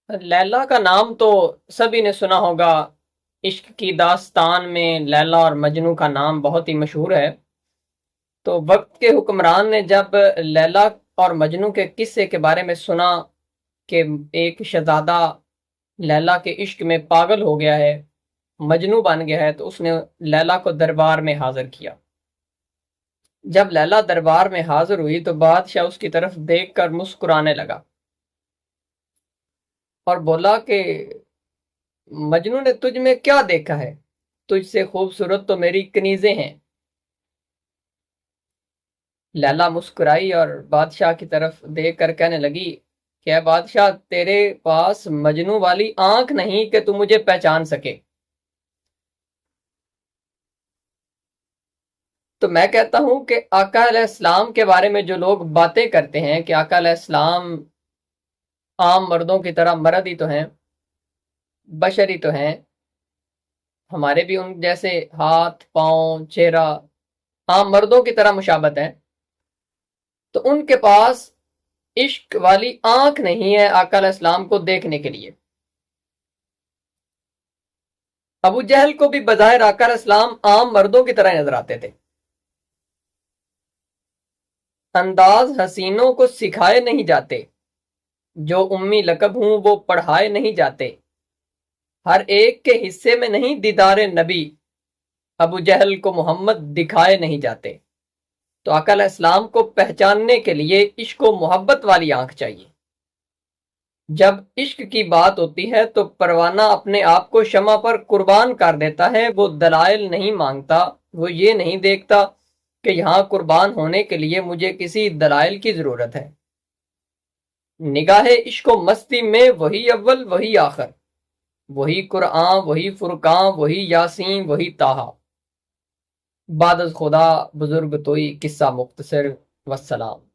لیلا کا نام تو سبھی نے سنا ہوگا۔ عشق کی داستان میں لیلا اور مجنو کا نام بہت ہی مشہور ہے۔ تو وقت کے حکمران نے جب لیلا اور مجنو کے قصے کے بارے میں سنا کہ ایک شہزادہ لیلا کے عشق میں پاگل ہو گیا ہے، مجنو بن گیا ہے، تو اس نے لیلا کو دربار میں حاضر کیا۔ جب لیلا دربار میں حاضر ہوئی تو بادشاہ اس کی طرف دیکھ کر مسکرانے لگا اور بولا کہ مجنو نے تجھ میں کیا دیکھا ہے؟ تجھ سے خوبصورت تو میری کنیزیں ہیں۔ لیلا مسکرائی اور بادشاہ کی طرف دیکھ کر کہنے لگی کہ اے بادشاہ، تیرے پاس مجنو والی آنکھ نہیں کہ تو مجھے پہچان سکے۔ تو میں کہتا ہوں کہ آقا علیہ السلام کے بارے میں جو لوگ باتیں کرتے ہیں کہ آقا علیہ السلام عام مردوں کی طرح مرد ہی تو ہیں، بشر ہی تو ہیں، ہمارے بھی ان جیسے ہاتھ، پاؤں، چہرہ عام مردوں کی طرح مشابہت ہے، تو ان کے پاس عشق والی آنکھ نہیں ہے آقا علیہ السلام کو دیکھنے کے لیے۔ ابو جہل کو بھی بظاہر آقا علیہ السلام عام مردوں کی طرح نظر آتے تھے۔ انداز حسینوں کو سکھائے نہیں جاتے، جو امی لقب ہوں وہ پڑھائے نہیں جاتے، ہر ایک کے حصے میں نہیں دیدار نبی، ابو جہل کو محمد دکھائے نہیں جاتے۔ تو آقا علیہ السلام کو پہچاننے کے لیے عشق و محبت والی آنکھ چاہیے۔ جب عشق کی بات ہوتی ہے تو پروانہ اپنے آپ کو شمع پر قربان کر دیتا ہے، وہ دلائل نہیں مانگتا، وہ یہ نہیں دیکھتا کہ یہاں قربان ہونے کے لیے مجھے کسی دلائل کی ضرورت ہے۔ نگاہ عشق و مستی میں وہی اول وہی آخر، وہی قرآن وہی فرقان وہی یاسین وہی طٰہٰ۔ بعد از خدا بزرگ توئی قصہ مختصر، والسلام۔